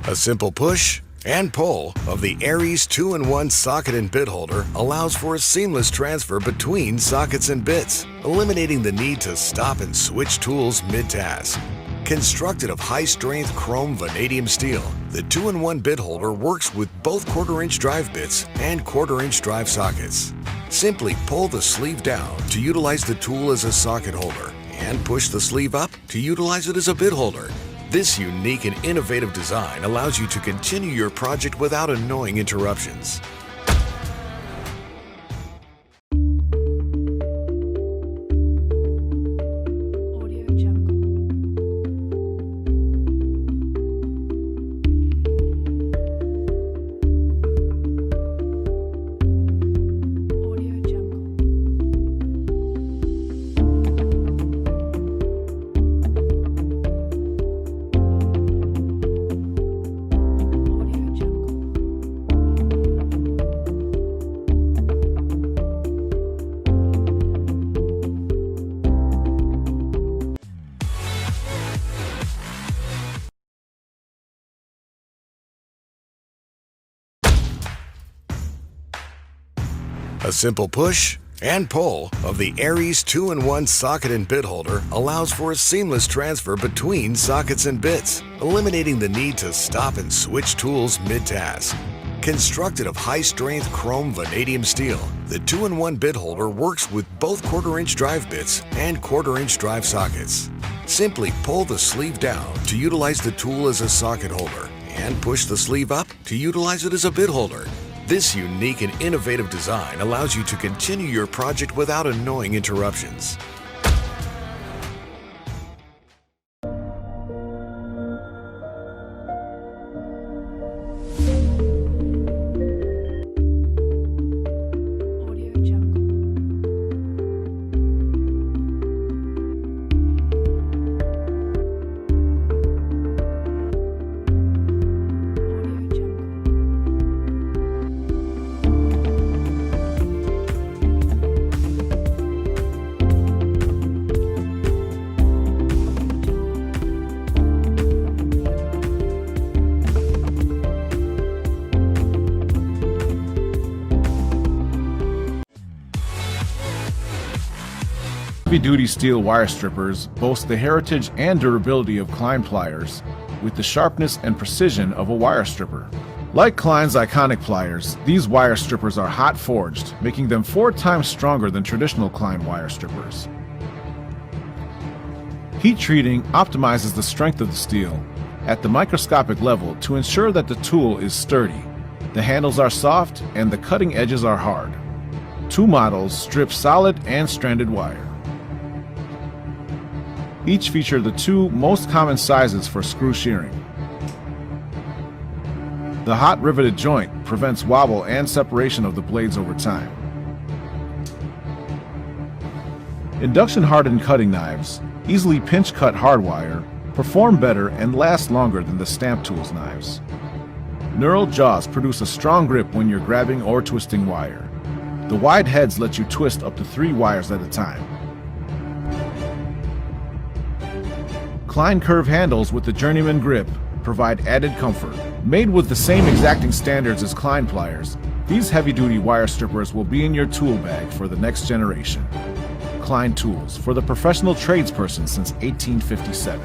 A simple push and pull of the Aries 2-in-1 socket and bit holder allows for a seamless transfer between sockets and bits, eliminating the need to stop and switch tools mid-task. Constructed of high-strength chrome vanadium steel, the 2-in-1 bit holder works with both quarter-inch drive bits and quarter-inch drive sockets. Simply pull the sleeve down to utilize the tool as a socket holder and push the sleeve up to utilize it as a bit holder. This unique and innovative design allows you to continue your project without annoying interruptions. A simple push and pull of the Aries 2-in-1 socket and bit holder allows for a seamless transfer between sockets and bits, eliminating the need to stop and switch tools mid-task. Constructed of high-strength chrome vanadium steel, the 2-in-1 bit holder works with both quarter-inch drive bits and quarter-inch drive sockets. Simply pull the sleeve down to utilize the tool as a socket holder and push the sleeve up to utilize it as a bit holder. This unique and innovative design allows you to continue your project without annoying interruptions. Heavy-duty steel wire strippers boast the heritage and durability of Klein pliers with the sharpness and precision of a wire stripper. Like Klein's iconic pliers, these wire strippers are hot forged, making them 4 times stronger than traditional Klein wire strippers. Heat treating optimizes the strength of the steel at the microscopic level to ensure that the tool is sturdy. The handles are soft and the cutting edges are hard. 2 models strip solid and stranded wire. Each feature the 2 most common sizes for screw shearing. The hot riveted joint prevents wobble and separation of the blades over time. Induction hardened cutting knives, easily pinch cut hardwire, perform better and last longer than the stamp tool's knives. Knurled jaws produce a strong grip when you're grabbing or twisting wire. The wide heads let you twist up to 3 wires at a time. Klein curve handles with the Journeyman grip provide added comfort. Made with the same exacting standards as Klein pliers, these heavy-duty wire strippers will be in your tool bag for the next generation. Klein tools, for the professional tradesperson since 1857.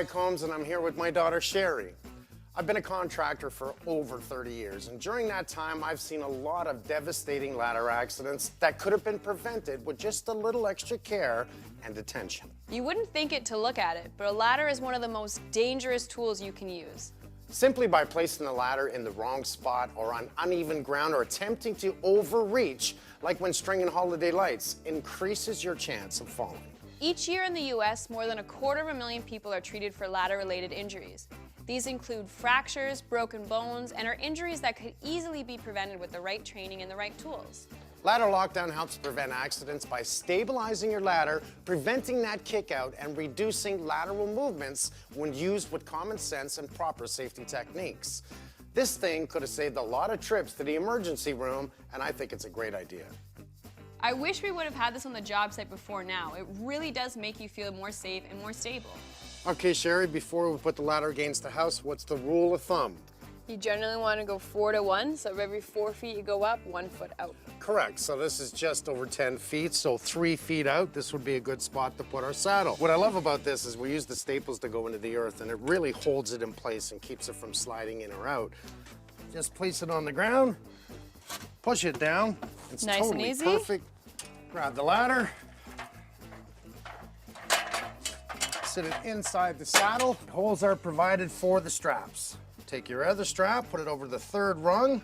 Mike Holmes, and I'm here with my daughter Sherry. I've been a contractor for over 30 years, and during that time I've seen a lot of devastating ladder accidents that could have been prevented with just a little extra care and attention. You wouldn't think it to look at it, but a ladder is one of the most dangerous tools you can use. Simply by placing the ladder in the wrong spot or on uneven ground or attempting to overreach, like when stringing holiday lights, increases your chance of falling. Each year in the US, more than 250,000 people are treated for ladder-related injuries. These include fractures, broken bones, and are injuries that could easily be prevented with the right training and the right tools. Ladder lockdown helps prevent accidents by stabilizing your ladder, preventing that kick out, and reducing lateral movements when used with common sense and proper safety techniques. This thing could have saved a lot of trips to the emergency room, and I think it's a great idea. I wish we would have had this on the job site before now. It really does make you feel more safe and more stable. Okay, Sherry, before we put the ladder against the house, what's the rule of thumb? You generally want to go 4 to 1, so every 4 feet you go up, 1 foot out. Correct, so this is just over 10 feet, so 3 feet out, this would be a good spot to put our saddle. What I love about this is we use the staples to go into the earth, and it really holds it in place and keeps it from sliding in or out. Just place it on the ground, push it down. It's nice totally and easy. Perfect. Grab the ladder. Sit it inside the saddle. Holes are provided for the straps. Take your other strap, put it over the 3rd rung.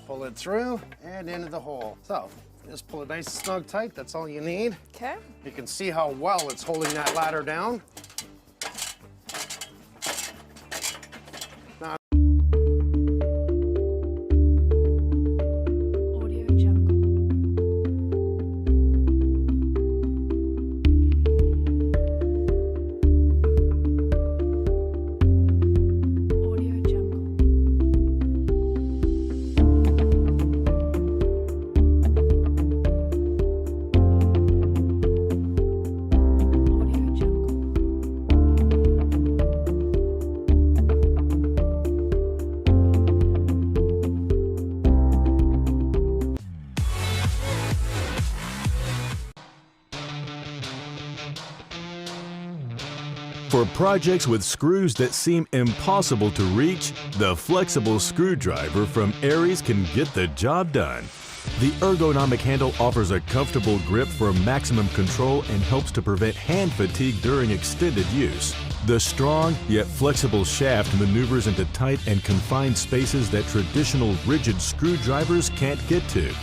Pull it through and into the hole. So, just pull it nice and snug tight, that's all you need. Okay. You can see how well it's holding that ladder down. For projects with screws that seem impossible to reach, the flexible screwdriver from Aries can get the job done. The ergonomic handle offers a comfortable grip for maximum control and helps to prevent hand fatigue during extended use. The strong yet flexible shaft maneuvers into tight and confined spaces that traditional rigid screwdrivers can't get to.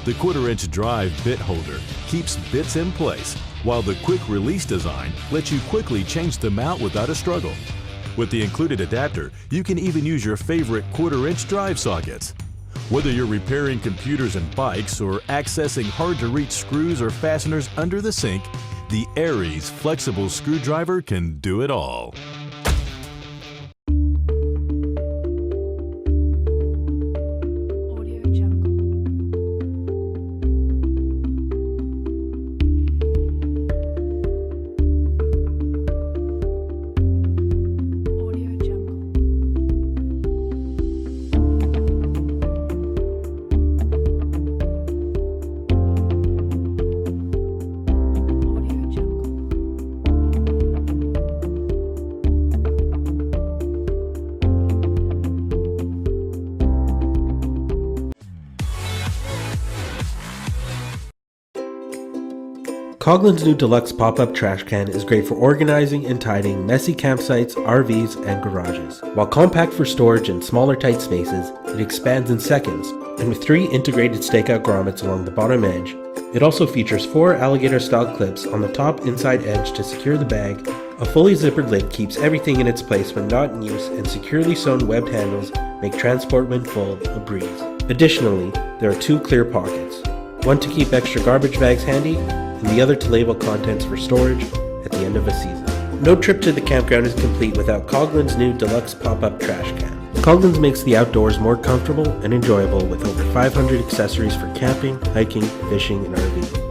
The 1/4-inch drive bit holder keeps bits in place, while the quick release design lets you quickly change them out without a struggle. With the included adapter, you can even use your favorite 1/4-inch drive sockets. Whether you're repairing computers and bikes or accessing hard-to-reach screws or fasteners under the sink, the Aries flexible screwdriver can do it all. Coghlan's new deluxe pop-up trash can is great for organizing and tidying messy campsites, RVs, and garages. While compact for storage in smaller tight spaces, it expands in seconds, and with 3 integrated stakeout grommets along the bottom edge, it also features 4 alligator-style clips on the top inside edge to secure the bag. A fully zippered lid keeps everything in its place when not in use, and securely sewn webbed handles make transport when full a breeze. Additionally, there are 2 clear pockets, one to keep extra garbage bags handy, and the other to label contents for storage at the end of a season. No trip to the campground is complete without Coghlan's new deluxe pop-up trash can. Coghlan's makes the outdoors more comfortable and enjoyable with over 500 accessories for camping, hiking, fishing, and RVing.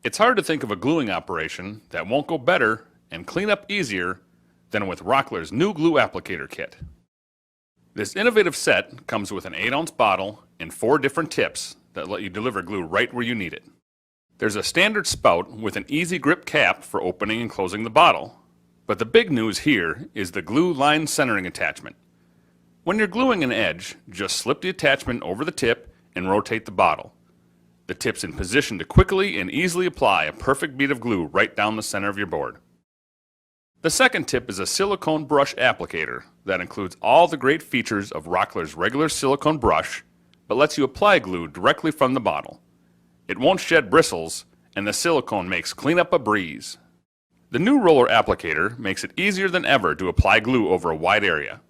It's hard to think of a gluing operation that won't go better and clean up easier than with Rockler's new glue applicator kit. This innovative set comes with an 8-ounce bottle and 4 different tips that let you deliver glue right where you need it. There's a standard spout with an easy grip cap for opening and closing the bottle. But the big news here is the glue line centering attachment. When you're gluing an edge, just slip the attachment over the tip and rotate the bottle. The tip's in position to quickly and easily apply a perfect bead of glue right down the center of your board. The second tip is a silicone brush applicator that includes all the great features of Rockler's regular silicone brush, but lets you apply glue directly from the bottle. It won't shed bristles, and the silicone makes cleanup a breeze. The new roller applicator makes it easier than ever to apply glue over a wide area.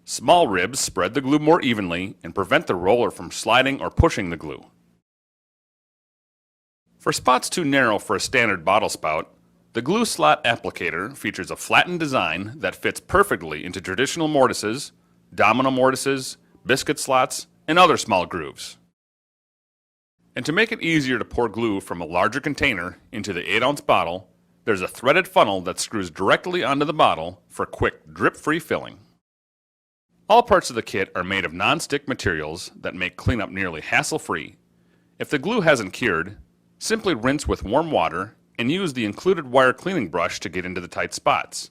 Small ribs spread the glue more evenly and prevent the roller from sliding or pushing the glue. For spots too narrow for a standard bottle spout, the glue slot applicator features a flattened design that fits perfectly into traditional mortises, domino mortises, biscuit slots, and other small grooves. And to make it easier to pour glue from a larger container into the 8-ounce bottle, there's a threaded funnel that screws directly onto the bottle for quick drip-free filling. All parts of the kit are made of non-stick materials that make cleanup nearly hassle-free. If the glue hasn't cured, simply rinse with warm water and use the included wire cleaning brush to get into the tight spots.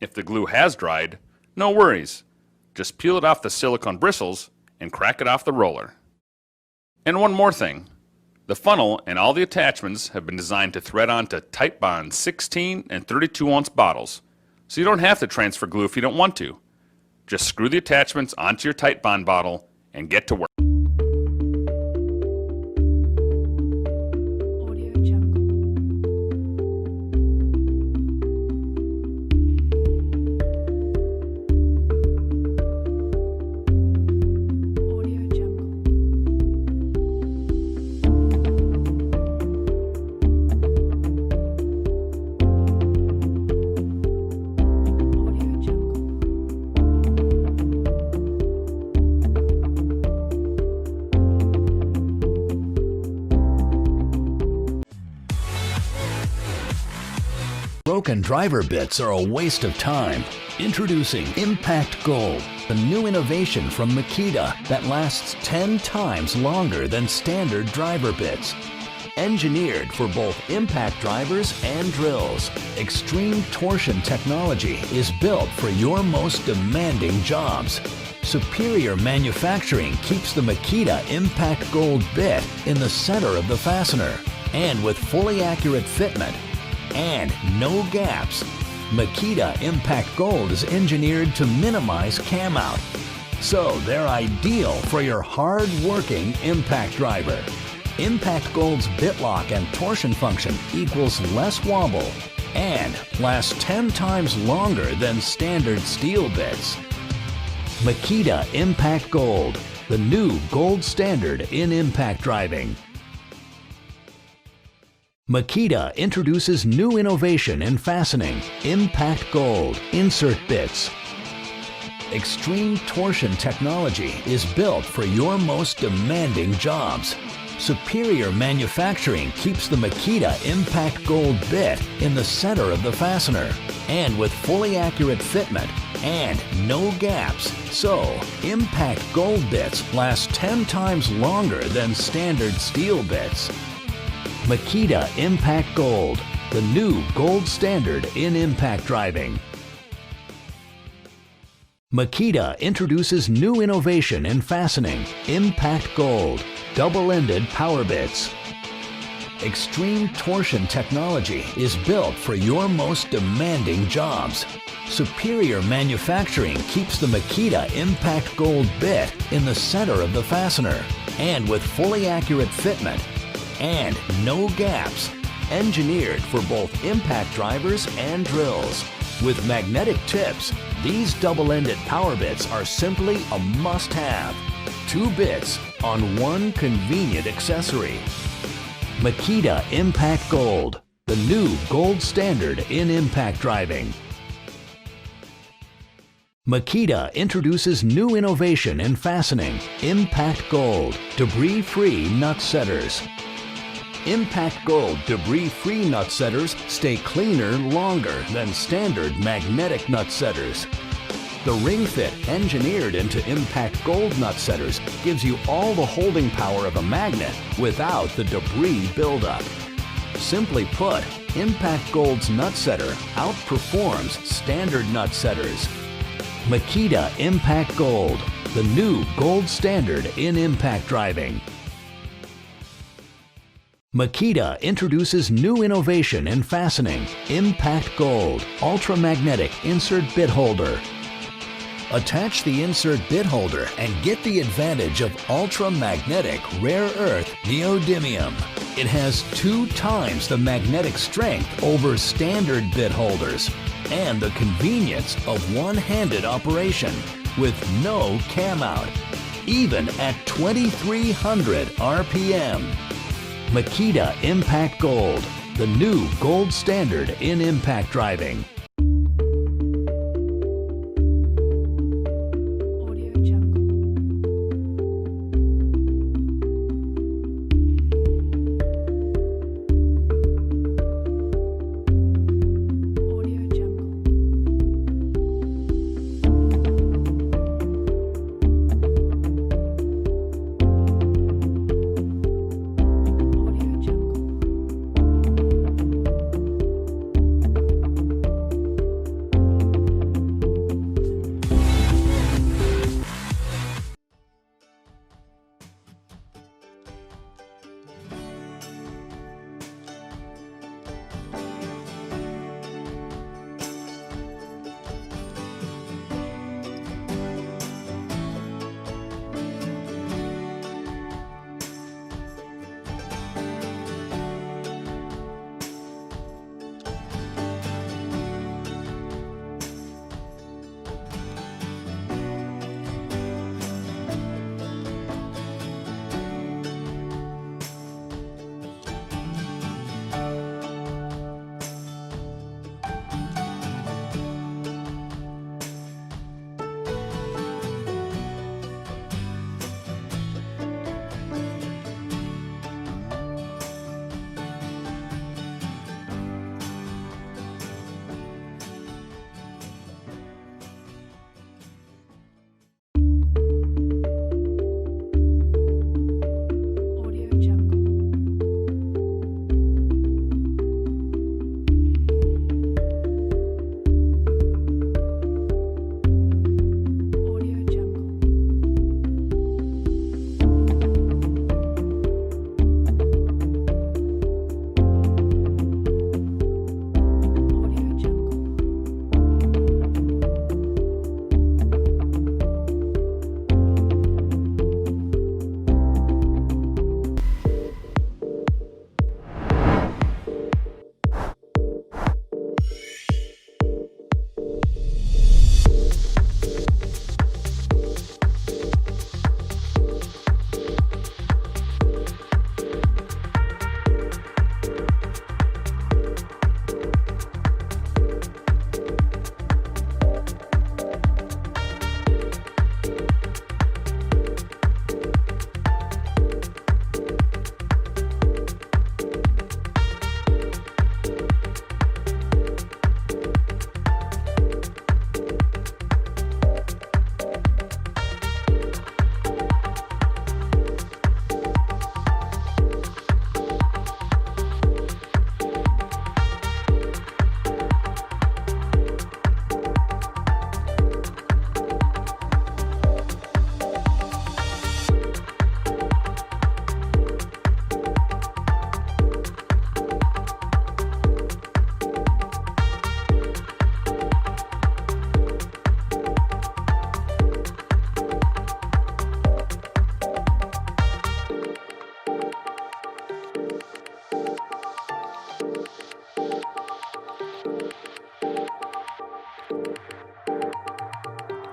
If the glue has dried, no worries. Just peel it off the silicone bristles and crack it off the roller. And one more thing. The funnel and all the attachments have been designed to thread onto tight bond 16 and 32-ounce bottles, so you don't have to transfer glue if you don't want to. Just screw the attachments onto your tight bond bottle and get to work. Broken driver bits are a waste of time. Introducing Impact Gold, a new innovation from Makita that lasts 10 times longer than standard driver bits. Engineered for both impact drivers and drills, extreme torsion technology is built for your most demanding jobs. Superior manufacturing keeps the Makita Impact Gold bit in the center of the fastener, and with fully accurate fitment and no gaps, Makita Impact Gold is engineered to minimize cam out. So they're ideal for your hard-working impact driver. Impact Gold's bit lock and torsion function equals less wobble and lasts 10 times longer than standard steel bits. Makita Impact Gold, the new gold standard in impact driving. Makita introduces new innovation in fastening, Impact Gold insert bits. Extreme torsion technology is built for your most demanding jobs. Superior manufacturing keeps the Makita Impact Gold bit in the center of the fastener, and with fully accurate fitment and no gaps. So, Impact Gold bits last 10 times longer than standard steel bits. Makita Impact Gold, the new gold standard in impact driving. Makita introduces new innovation in fastening, Impact Gold, double-ended power bits. Extreme torsion technology is built for your most demanding jobs. Superior manufacturing keeps the Makita Impact Gold bit in the center of the fastener, and with fully accurate fitment and no gaps. Engineered for both impact drivers and drills. With magnetic tips, these double-ended power bits are simply a must-have. 2 bits on one convenient accessory. Makita Impact Gold, the new gold standard in impact driving. Makita introduces new innovation in fastening, Impact Gold, debris-free nut setters. Impact Gold debris-free nut setters stay cleaner longer than standard magnetic nut setters. The ring fit engineered into Impact Gold nut setters gives you all the holding power of a magnet without the debris buildup. Simply put, Impact Gold's nut setter outperforms standard nut setters. Makita Impact Gold, the new gold standard in impact driving. Makita introduces new innovation in fastening, Impact Gold Ultramagnetic Insert Bit Holder. Attach the insert bit holder and get the advantage of ultramagnetic rare earth neodymium. It has 2 times the magnetic strength over standard bit holders and the convenience of one-handed operation with no cam out, even at 2300 RPM. Makita Impact Gold, the new gold standard in impact driving.